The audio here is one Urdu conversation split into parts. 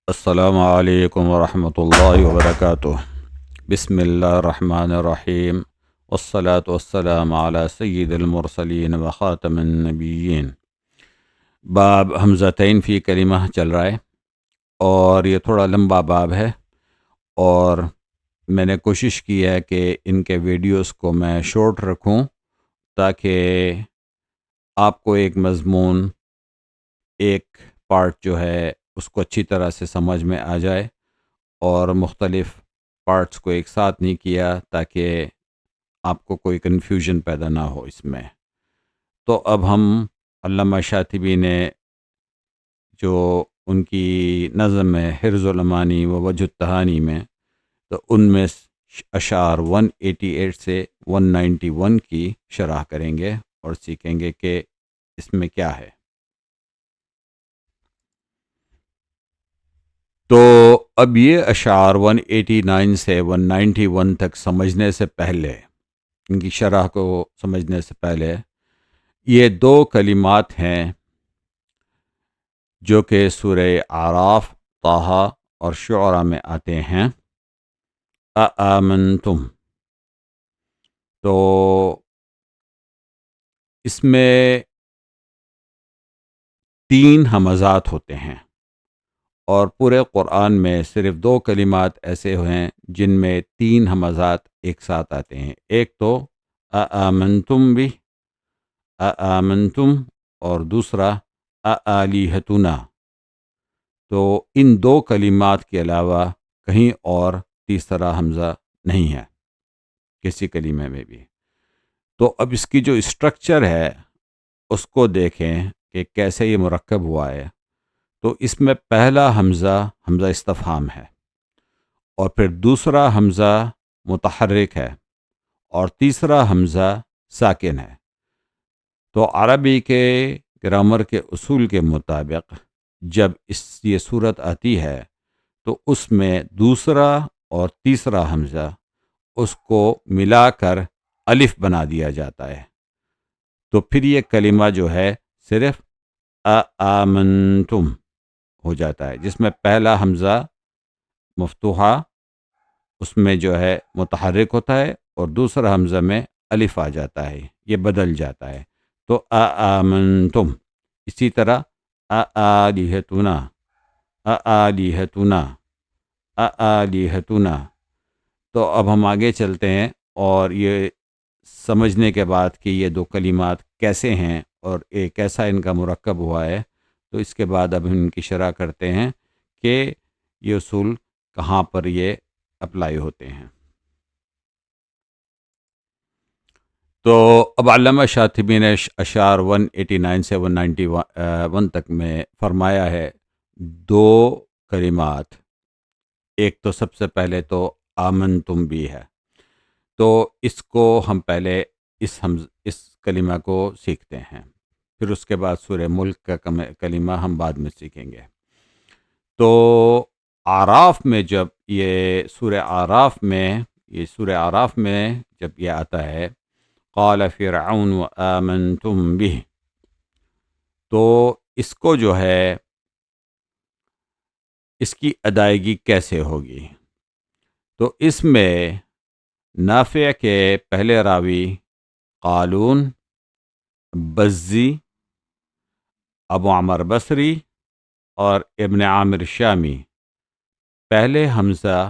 السلام علیکم ورحمۃ اللہ وبرکاتہ۔ بسم اللہ الرحمن الرحیم، والصلاة والسلام علی سید المرسلین وخاتم النبیین۔ باب حمزتین فی کلمہ چل رہا ہے، اور یہ تھوڑا لمبا باب ہے، اور میں نے کوشش کی ہے کہ ان کے ویڈیوز کو میں شارٹ رکھوں تاکہ آپ کو ایک مضمون، ایک پارٹ جو ہے اس کو اچھی طرح سے سمجھ میں آ جائے، اور مختلف پارٹس کو ایک ساتھ نہیں کیا تاکہ آپ کو کوئی کنفیوژن پیدا نہ ہو اس میں۔ تو اب ہم علامہ شاطبی نے جو ان کی نظم ہے حرز الامانی و وجہ التہانی میں، تو ان میں اشعار 188 سے 191 کی شرح کریں گے اور سیکھیں گے کہ اس میں کیا ہے۔ تو اب یہ اشعار 189 سے 191 تک سمجھنے سے پہلے، ان کی شرح کو سمجھنے سے پہلے، یہ دو کلمات ہیں جو کہ سورہ اعراف، طٰہٰ اور شعراء میں آتے ہیں۔ اآمنتم، تو اس میں 3 ہمزات ہوتے ہیں، اور پورے قرآن میں صرف 2 کلمات ایسے ہیں جن میں 3 ہمزات ایک ساتھ آتے ہیں۔ ایک تو اآمنتم بھی، اآمنتم، اور دوسرا اآلہتنا۔ تو ان 2 کلمات کے علاوہ کہیں اور تیسرا حمزہ نہیں ہے کسی کلمے میں بھی۔ تو اب اس کی جو اسٹرکچر ہے اس کو دیکھیں کہ کیسے یہ مرکب ہوا ہے۔ تو اس میں پہلا حمزہ حمزہ استفہام ہے، اور پھر دوسرا حمزہ متحرک ہے، اور تیسرا حمزہ ساکن ہے۔ تو عربی کے گرامر کے اصول کے مطابق جب یہ صورت آتی ہے تو اس میں دوسرا اور تیسرا حمزہ اس کو ملا کر الف بنا دیا جاتا ہے، تو پھر یہ کلمہ جو ہے صرف آمنتم ہو جاتا ہے، جس میں پہلا حمزہ مفتوحہ اس میں جو ہے متحرک ہوتا ہے، اور دوسرا حمزہ میں الف آ جاتا ہے، یہ بدل جاتا ہے۔ تو آمنتم، اسی طرح آلہتنا، آلہتنا، آلہتنا۔ تو اب ہم آگے چلتے ہیں، اور یہ سمجھنے کے بعد کہ یہ 2 کلمات کیسے ہیں اور ایک کیسا ان کا مرکب ہوا ہے، تو اس کے بعد اب ہم ان کی شرح کرتے ہیں کہ یہ اصول کہاں پر یہ اپلائی ہوتے ہیں۔ تو اب علامہ شاطبی نے اشعار 189 سے 191 تک میں فرمایا ہے 2 کلمات۔ ایک تو سب سے پہلے تو آمنتم بھی ہے، تو اس کو ہم پہلے اس کلمہ کو سیکھتے ہیں، پھر اس کے بعد سورہ ملک کا کلمہ ہم بعد میں سیکھیں گے۔ تو اعراف میں جب سورہ اعراف میں جب یہ آتا ہے قال فرعون آمنتم به، تو اس کو جو ہے اس کی ادائیگی کیسے ہوگی؟ تو اس میں نافع کے پہلے راوی قالون، بزی، ابو عمر بصری اور ابن عامر شامی پہلے حمزہ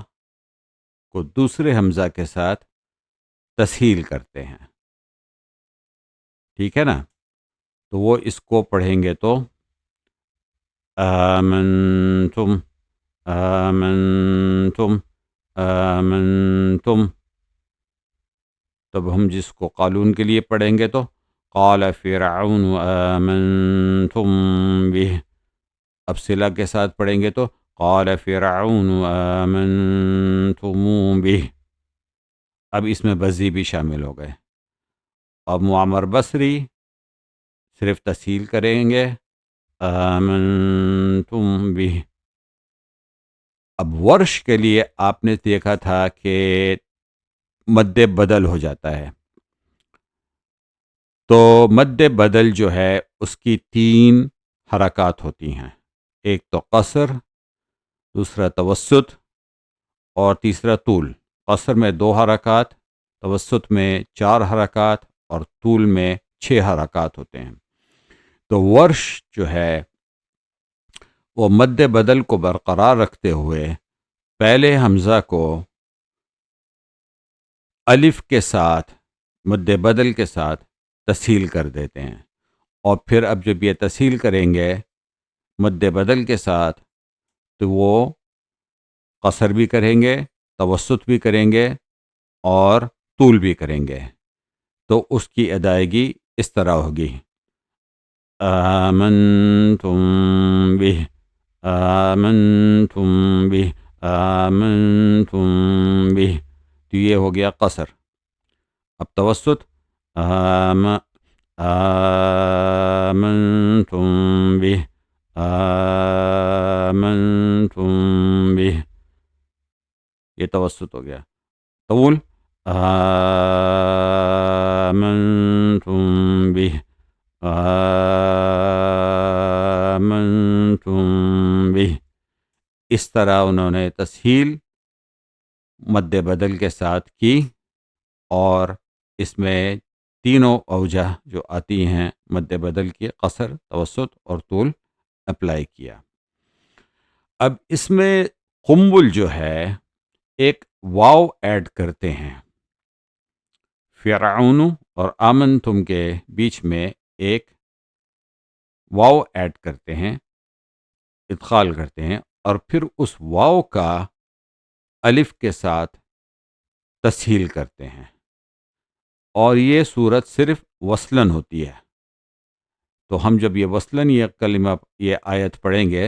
کو دوسرے حمزہ کے ساتھ تسہیل کرتے ہیں، ٹھیک ہے نا؟ تو وہ اس کو پڑھیں گے تو آمنتم، آمنتم، آمنتم۔ تب ہم جس کو قالون کے لیے پڑھیں گے تو قال فرعون آمنتم به، اب صلہ کے ساتھ پڑھیں گے تو قال فرعون آمنتم به۔ اب اس میں بزی بھی شامل ہو گئے۔ اب معمر بصری صرف تسہیل کریں گے آمنتم به۔ اب ورش کے لیے آپ نے دیکھا تھا کہ مد بدل ہو جاتا ہے، تو مد بدل جو ہے اس کی 3 حرکات ہوتی ہیں۔ ایک تو قصر، دوسرا توسط اور تیسرا طول۔ قصر میں 2 حرکات، توسط میں 4 حرکات اور طول میں 6 حرکات ہوتے ہیں۔ تو ورش جو ہے وہ مد بدل کو برقرار رکھتے ہوئے پہلے حمزہ کو الف کے ساتھ مد بدل کے ساتھ تسہیل کر دیتے ہیں، اور پھر اب جب یہ تسہیل کریں گے مد بدل کے ساتھ تو وہ قصر بھی کریں گے، توسط بھی کریں گے اور طول بھی کریں گے۔ تو اس کی ادائیگی اس طرح ہوگی: آمنتم بہ، آمنتم بہ، آمنتم بہ۔ تو یہ ہو گیا قصر۔ اب توسط: آمنتم بہ، آمنتم بہ، یہ توسط ہو گیا۔ طول: آمنتم بہ، آمنتم بہ۔ اس طرح انہوں نے تسہیل مد بدل کے ساتھ کی، اور اس میں تینوں اوجہ جو آتی ہیں مد بدل کی، قصر، توسط اور طول، اپلائی کیا۔ اب اس میں قنبل جو ہے ایک واو ایڈ کرتے ہیں، فرعون اور آمنتم کے بیچ میں ایک واو ایڈ کرتے ہیں، ادخال کرتے ہیں، اور پھر اس واو کا الف کے ساتھ تسہیل کرتے ہیں، اور یہ صورت صرف وصلاً ہوتی ہے۔ تو ہم جب یہ وصلاً یہ کلمہ، یہ آیت پڑھیں گے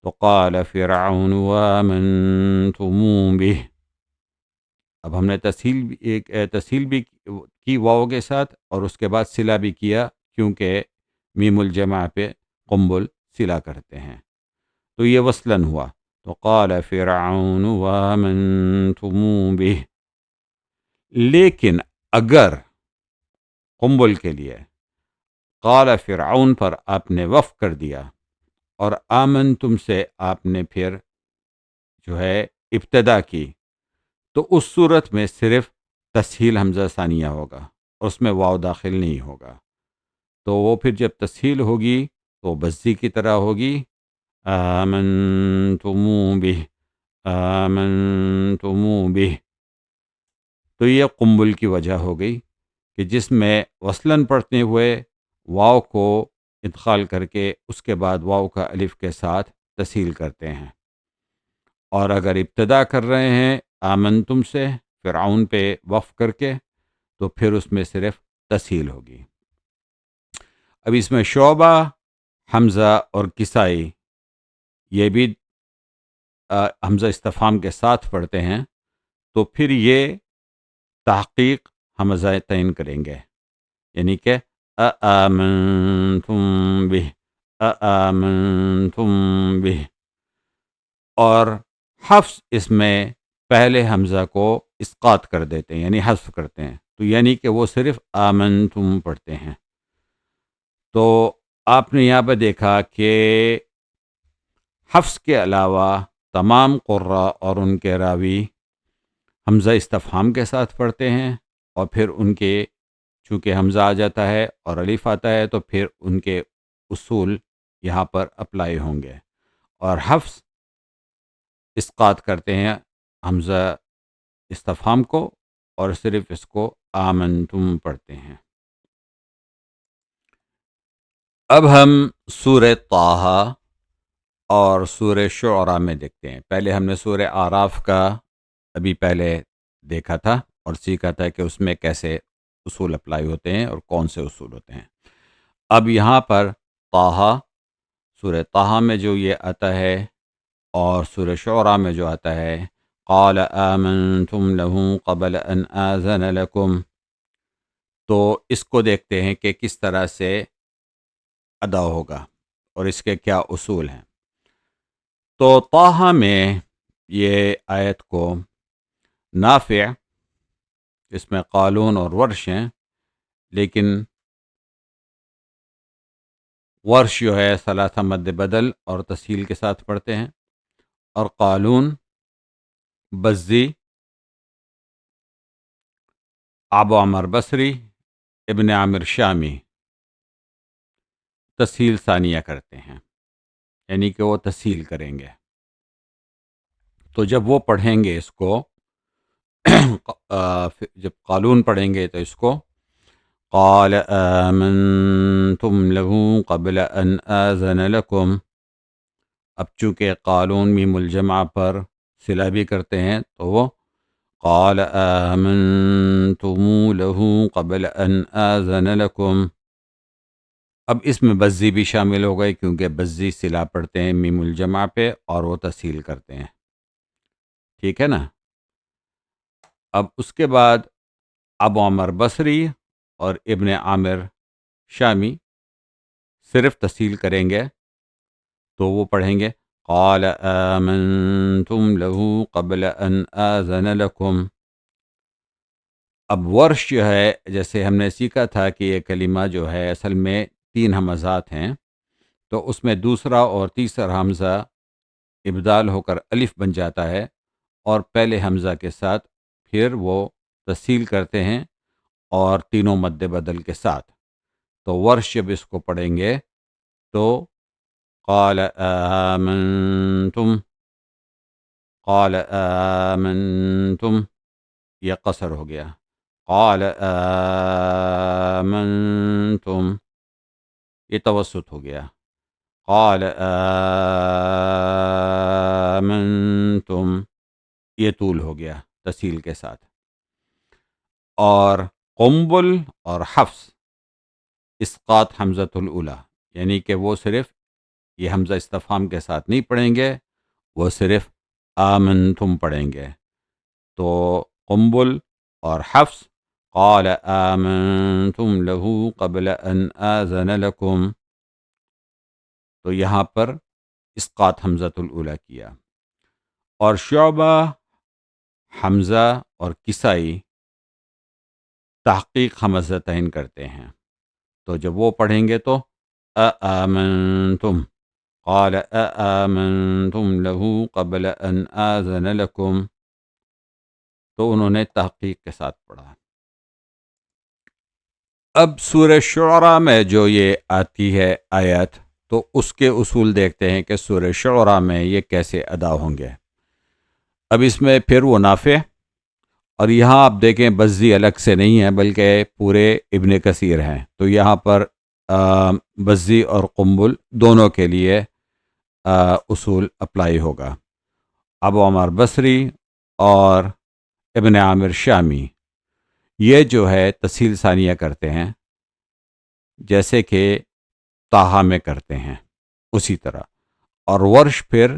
تو قال فرعون وآمنتم بہ، اب ہم نے تسہیل بھی کی واو کے ساتھ، اور اس کے بعد صلہ بھی کیا، کیونکہ میم الجمع پہ قنبل صلہ کرتے ہیں، تو یہ وصلاً ہوا۔ تو قال فرعون وآمنتم بہ۔ لیکن اگر قنبل کے لیے قال فرعون پر آپ نے وقف کر دیا اور آمنتم سے آپ نے پھر جو ہے ابتدا کی، تو اس صورت میں صرف تسہیل حمزہ ثانیہ ہوگا، اس میں واو داخل نہیں ہوگا۔ تو وہ پھر جب تسہیل ہوگی تو بزی کی طرح ہوگی: آمنتم بہ، آمنتم بہ۔ تو یہ قنبل کی وجہ ہو گئی کہ جس میں وصلاً پڑھتے ہوئے واو کو ادخال کر کے اس کے بعد واو کا الف کے ساتھ تسہیل کرتے ہیں، اور اگر ابتدا کر رہے ہیں آمنتم سے فرعون پہ وقف کر کے تو پھر اس میں صرف تسہیل ہوگی۔ اب اس میں شعبہ، حمزہ اور کسائی یہ بھی حمزہ استفہام کے ساتھ پڑھتے ہیں، تو پھر یہ تحقیق حمزہ تعین کریں گے، یعنی کہ آمنتم بہ، آمنتم بہ۔ اور حفظ اس میں پہلے حمزہ کو اسقاط کر دیتے ہیں، یعنی حذف کرتے ہیں، تو یعنی کہ وہ صرف آمنتم پڑھتے ہیں۔ تو آپ نے یہاں پہ دیکھا کہ حفظ کے علاوہ تمام قراء اور ان کے راوی حمزہ استفہام کے ساتھ پڑھتے ہیں، اور پھر ان کے چونکہ حمزہ آ جاتا ہے اور الف آتا ہے تو پھر ان کے اصول یہاں پر اپلائی ہوں گے، اور حفظ اسقاط کرتے ہیں حمزہ استفہام کو اور صرف اس کو آمنتم پڑھتے ہیں۔ اب ہم سورہ طٰہٰ اور سورہ شعراء میں دیکھتے ہیں۔ پہلے ہم نے سورہ اعراف کا ابھی پہلے دیکھا تھا اور سیکھا تھا کہ اس میں کیسے اصول اپلائی ہوتے ہیں اور کون سے اصول ہوتے ہیں۔ اب یہاں پر طٰہٰ، سورہ طٰہٰ میں جو یہ آتا ہے اور سورہ شعراء میں جو آتا ہے قال آمنتم له قبل ان آذن لكم، تو اس کو دیکھتے ہیں کہ کس طرح سے ادا ہوگا اور اس کے کیا اصول ہیں۔ تو طٰہٰ میں یہ آیت کو نافع، اس میں قالون اور ورش ہیں، لیکن ورش جو ہے ثلاثہ مد بدل اور تسہیل کے ساتھ پڑھتے ہیں، اور قالون، بزی، ابو عمر بصری، ابن عامر شامی تسہیل ثانیہ کرتے ہیں، یعنی کہ وہ تسہیل کریں گے۔ تو جب وہ پڑھیں گے اس کو جب قالون پڑھیں گے تو اس کو قال آمنتم له قبل ان آذن لكم، اب چونکہ قالون میم الجمع پر صلہ بھی کرتے ہیں تو وہ قال آمنتم له قبل ان آذن لكم، اب اس میں بزی بھی شامل ہو گئے کیونکہ بزی صلہ پڑھتے ہیں میم الجمع پہ اور وہ تسہیل کرتے ہیں، ٹھیک ہے نا۔ اب اس کے بعد ابو عمر بصری اور ابن عامر شامی صرف تسہیل کریں گے تو وہ پڑھیں گے قال آمنتم له قبل ان آذن لكم۔ اب ورش جو ہے، جیسے ہم نے سیکھا تھا کہ یہ کلمہ جو ہے اصل میں 3 ہمزات ہیں، تو اس میں دوسرا اور تیسرا حمزہ ابدال ہو کر الف بن جاتا ہے اور پہلے حمزہ کے ساتھ پھر وہ تسہیل کرتے ہیں اور تینوں مد بدل کے ساتھ۔ تو ورش جب اس کو پڑھیں گے تو قال آمنتم یہ قصر ہو گیا، قال آمنتم یہ توسط ہو گیا، قال آمنتم یہ طول ہو گیا تسہیل کے ساتھ۔ اور قنبل اور حفص اسقاط حمزۃ الاولی، یعنی کہ وہ صرف یہ حمزہ استفہام کے ساتھ نہیں پڑھیں گے، وہ صرف آمنتم پڑھیں گے۔ تو قنبل اور حفص قال آمنتم له قبل ان آذن لكم، تو یہاں پر اسقاط حمزۃ الاولی کیا۔ اور شعبہ، حمزہ اور کسائی تحقیق حمزتین کرتے ہیں، تو جب وہ پڑھیں گے تو آمنتم قال آمنتم له قبل ان آذن لكم، تو انہوں نے تحقیق کے ساتھ پڑھا۔ اب سورہ شعراء میں جو یہ آتی ہے آیت، تو اس کے اصول دیکھتے ہیں کہ سورہ شعراء میں یہ کیسے ادا ہوں گے۔ اب اس میں پھر وہ نافع، اور یہاں آپ دیکھیں بزی الگ سے نہیں ہے بلکہ پورے ابن کثیر ہیں، تو یہاں پر بزی اور قنبل دونوں کے لیے اصول اپلائی ہوگا۔ ابو عمر بصری اور ابن عامر شامی یہ جو ہے تسہیل ثانیہ کرتے ہیں، جیسے کہ طٰہٰ میں کرتے ہیں اسی طرح، اور ورش پھر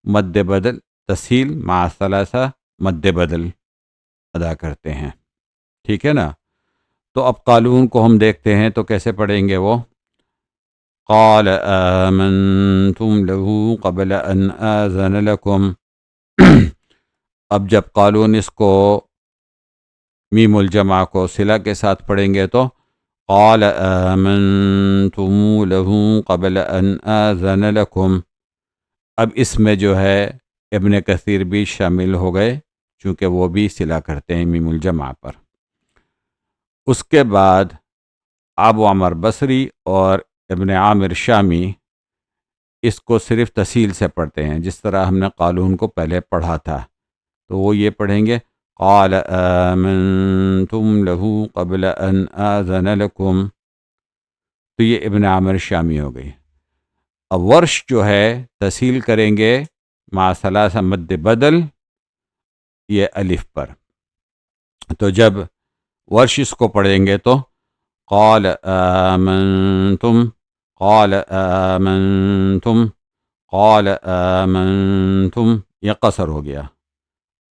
مد بدل تسہیل مع ثلاثہ مد بدل ادا کرتے ہیں، ٹھیک ہے نا۔ تو اب قالون کو ہم دیکھتے ہیں تو کیسے پڑھیں گے وہ قال آمنتم له قبل ان آذن لكم۔ اب جب قالون اس کو میم الجمع کو صلہ کے ساتھ پڑھیں گے تو قال آمنتم له قبل ان آذن لكم، اب اس میں جو ہے ابن کثیر بھی شامل ہو گئے چونکہ وہ بھی صلہ کرتے ہیں میم الجمع پر۔ اس کے بعد ابو عمر بصری اور ابن عامر شامی اس کو صرف تسہیل سے پڑھتے ہیں، جس طرح ہم نے قالون کو پہلے پڑھا تھا، تو وہ یہ پڑھیں گے قال آمنتم له قبل ان آذن لكم، تو یہ ابن عامر شامی ہو گئی۔ اب ورش جو ہے تسہیل کریں گے مع ثلاثہ مد بدل یہ الف پر، تو جب ورش اس کو پڑھیں گے تو قال آمنتم قال آمنتم قال آمنتم یہ قصر ہو گیا۔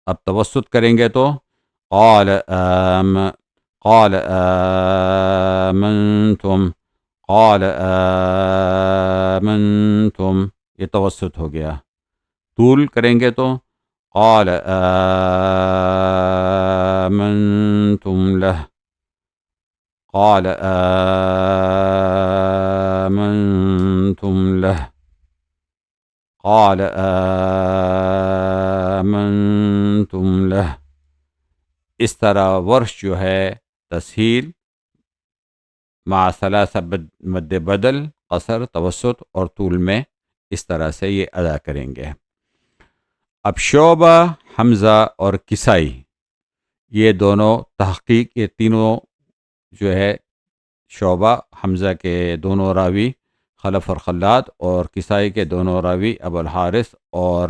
اب توسط کریں گے تو قال آمنتم قال آمنتم یہ توسط ہو گیا۔ طول کریں گے تو قال آمنتم له قال آمنتم له قال آمنتم لہ. اس طرح ورش جو ہے تسہیل مع ثلاثہ مد بدل، قصر، توسط اور طول میں اس طرح سے یہ ادا کریں گے. اب شعبہ، حمزہ اور کسائی، یہ دونوں تحقیق، یہ تینوں جو ہے شعبہ، حمزہ کے دونوں راوی خلف اور خلاد، اور کسائی کے دونوں راوی ابو الحارث اور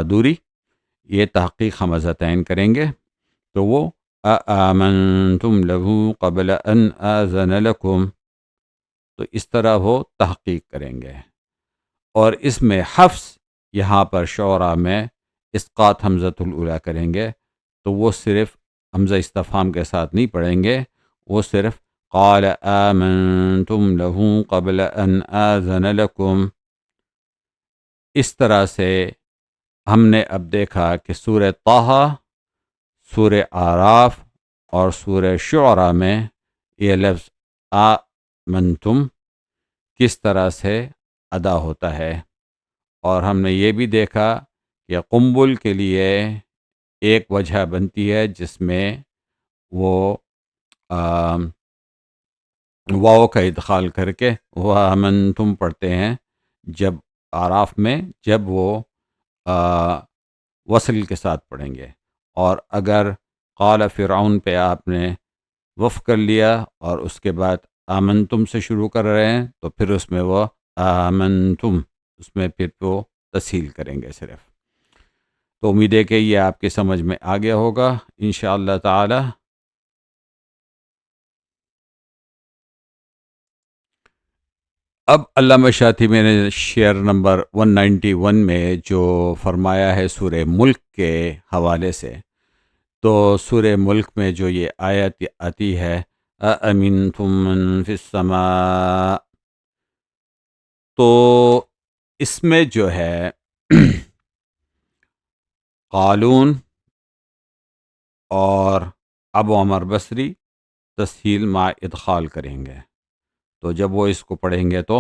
دوری، یہ تحقیق حمزتین کریں گے. تو وہ آمنتم لہو قبل ان آذن لکم، تو اس طرح وہ تحقیق کریں گے. اور اس میں حفظ یہاں پر شعراء میں اسقاط حمزۃ الاولیٰ کریں گے، تو وہ صرف حمزہ استفہام کے ساتھ نہیں پڑھیں گے، وہ صرف قال آمنتم لہو قبل ان آذن لکم. اس طرح سے ہم نے اب دیکھا کہ سورہ طٰہٰ، سورہ اعراف اور سورہ شعراء میں یہ لفظ آمنتم کس طرح سے ادا ہوتا ہے. اور ہم نے یہ بھی دیکھا کہ قنبل کے لیے ایک وجہ بنتی ہے جس میں وہ واو کا ادخال کر کے وَآمَنْتُمْ پڑھتے ہیں، جب اعراف میں جب وہ وصل کے ساتھ پڑھیں گے. اور اگر قال فرعون پہ آپ نے وقف کر لیا اور اس کے بعد آمنتم سے شروع کر رہے ہیں، تو پھر اس میں وہ آمنتم، اس میں پھر وہ تسہیل کریں گے صرف. تو امید ہے کہ یہ آپ کی سمجھ میں آ گیا ہوگا انشاءاللہ تعالی. اب علامہ شاطبی نے شعر نمبر 191 میں جو فرمایا ہے سورہ ملک کے حوالے سے، تو سورہ ملک میں جو یہ آیت آتی ہے أَأَمِنْتُم مَّن فِي السَّمَاءِ، تو اس میں جو ہے قالون اور ابو عمر بصری تسہیل مع ادخال کریں گے. تو جب وہ اس کو پڑھیں گے تو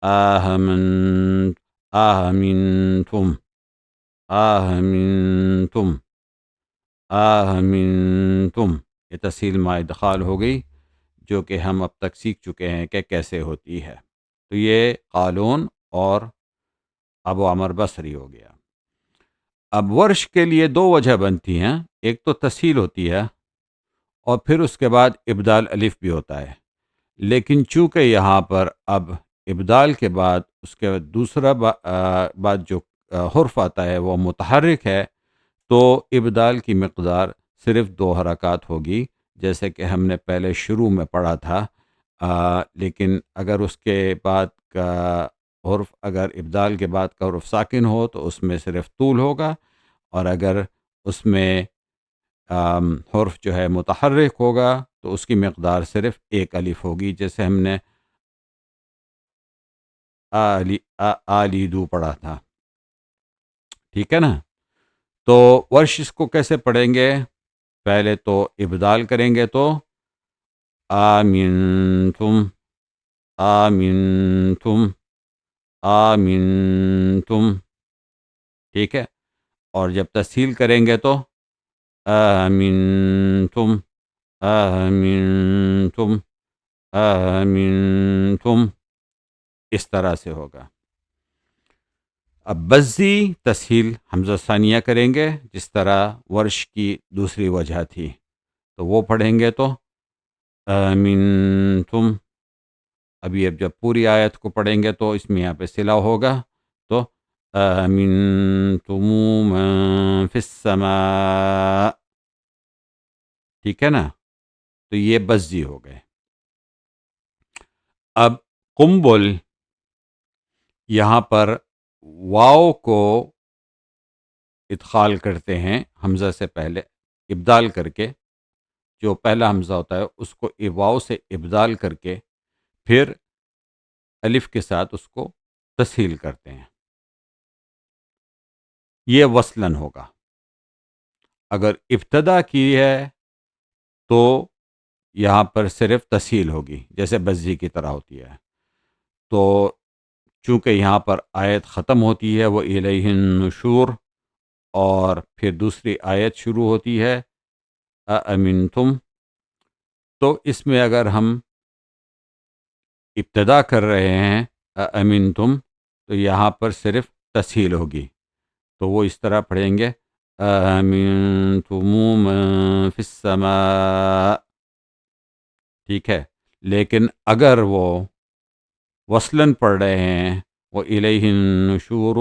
آمنتم آمنتم آمنتم، یہ تسہیل مع ادخال ہو گئی، جو کہ ہم اب تک سیکھ چکے ہیں کہ کیسے ہوتی ہے. تو یہ قالون اور ابو عمر بصری ہو گیا. اب ورش کے لیے دو وجہ بنتی ہیں، ایک تو تسہیل ہوتی ہے اور پھر اس کے بعد ابدال الف بھی ہوتا ہے. لیکن چونکہ یہاں پر اب ابدال کے بعد اس کے دوسرا بعد جو حرف آتا ہے وہ متحرک ہے، تو ابدال کی مقدار صرف 2 حرکات ہوگی، جیسے کہ ہم نے پہلے شروع میں پڑھا تھا. لیکن اگر اس کے بعد کا حرف، اگر ابدال کے بعد کا حرف ساکن ہو تو اس میں صرف طول ہوگا، اور اگر اس میں حرف جو ہے متحرک ہوگا تو اس کی مقدار صرف 1 الف ہوگی، جیسے ہم نے آلیدو پڑھا تھا. ٹھیک ہے نا؟ تو ورش اس کو کیسے پڑھیں گے؟ پہلے تو ابدال کریں گے تو آمنتم آمنتم آمنتم، ٹھیک ہے. اور جب تسہیل کریں گے تو آمنتم آمنتم آمنتم، اس طرح سے ہوگا. اب بزی تسہیل حمزہ ثانیہ کریں گے، جس طرح ورش کی دوسری وجہ تھی. تو وہ پڑھیں گے تو آمنتم. ابھی اب جب پوری آیت کو پڑھیں گے تو اس میں یہاں پہ صلہ ہوگا، تو آمنتم من فی السماء، ٹھیک ہے نا؟ تو یہ بزی ہو گئے. اب قنبل یہاں پر واو کو ادخال کرتے ہیں حمزہ سے پہلے، ابدال کر کے، جو پہلا حمزہ ہوتا ہے اس کو واو سے ابدال کر کے پھر الف کے ساتھ اس کو تسہیل کرتے ہیں. یہ وصلاً ہوگا. اگر ابتدا کی ہے تو یہاں پر صرف تسہیل ہوگی، جیسے بزی کی طرح ہوتی ہے. تو چونکہ یہاں پر آیت ختم ہوتی ہے وہ الیہ النشور، اور پھر دوسری آیت شروع ہوتی ہے اَأَمِنْتُمْ، تو اس میں اگر ہم ابتدا کر رہے ہیں اَأَمِنْتُمْ، تو یہاں پر صرف تسہیل ہوگی، تو وہ اس طرح پڑھیں گے أَأَمِنْتُمُ مَنْ فِي السَّمَاءِ، ٹھیک ہے۔ لیکن اگر وہ وصلاً پڑھ رہے ہیں وہ الیہ النشور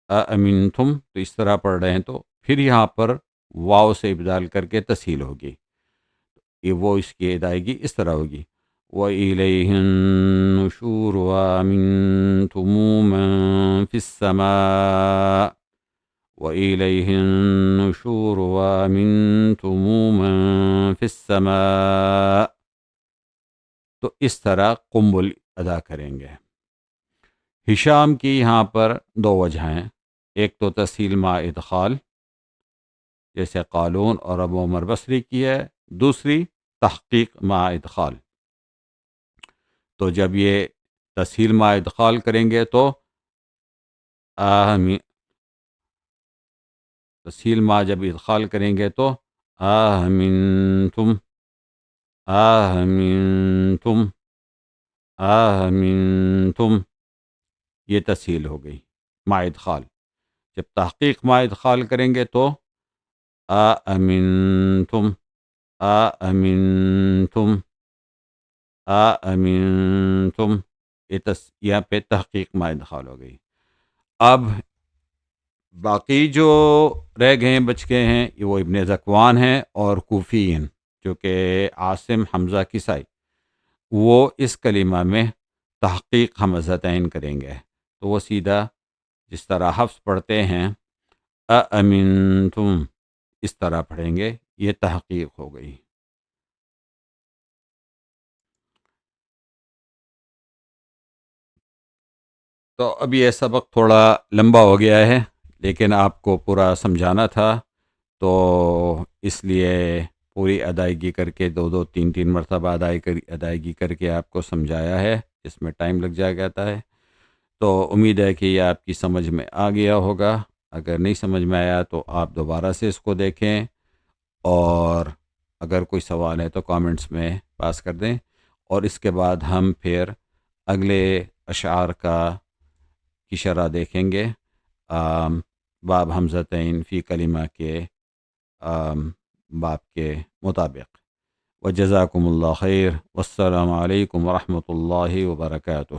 اَأَمِنْتُمْ، تو اس طرح پڑھ رہے ہیں تو پھر یہاں پر واو سے ابدال کر کے تسہیل ہوگی، یہ وہ اس کی ادائیگی اس طرح ہوگی وَإِلَيْهِ النُّشُورُ وَأَمِنْتُمُ مَنْ فِي السَّمَاءِ وَإِلَيْهِ النُّشُورُ وَأَمِنْتُمُ مَنْ فِي السَّمَاءِ، تو اس طرح قنبل ادا کریں گے۔ ہشام کی یہاں پر دو وجہ ہیں، ایک تو تسہیل مع ادخال جیسے قالون اور ابو عمر بصری کی ہے، دوسری تحقیق مع ادخال۔ تو جب یہ تسہیل مع ادخال کریں گے تو تسہیل مع جب ادخال کریں گے تو آمنتم آمنتم آمنتم، یہ تسہیل ہو گئی مع ادخال۔ جب تحقیق مع ادخال کریں گے تو آمنتم آمنتم آمنتم، یہاں پہ تحقیق مع ادخال ہو گئی۔ اب باقی جو رہ گئے ہیں بچ گئے ہیں وہ ابن ذکوان ہیں اور کوفیین، جو کہ عاصم حمزہ کسائی، وہ اس کلمہ میں تحقیق حمزتین کریں گے، تو وہ سیدھا جس طرح حفظ پڑھتے ہیں اَأَمِنْتُمْ اس طرح پڑھیں گے، یہ تحقیق ہو گئی۔ تو اب یہ سبق تھوڑا لمبا ہو گیا ہے، لیکن آپ کو پورا سمجھانا تھا، تو اس لیے پوری ادائیگی کر کے دو تین مرتبہ ادائیگی کر کے آپ کو سمجھایا ہے، اس میں ٹائم لگ جاتا ہے۔ تو امید ہے کہ یہ آپ کی سمجھ میں آ گیا ہوگا، اگر نہیں سمجھ میں آیا تو آپ دوبارہ سے اس کو دیکھیں، اور اگر کوئی سوال ہے تو کامنٹس میں پاس کر دیں، اور اس کے بعد ہم پھر اگلے اشعار کی شرح دیکھیں گے باب حمزتین فی کلمہ کے باب کے مطابق۔ وجزاکم اللہ خیر، والسلام علیکم ورحمۃ اللہ وبرکاتہ۔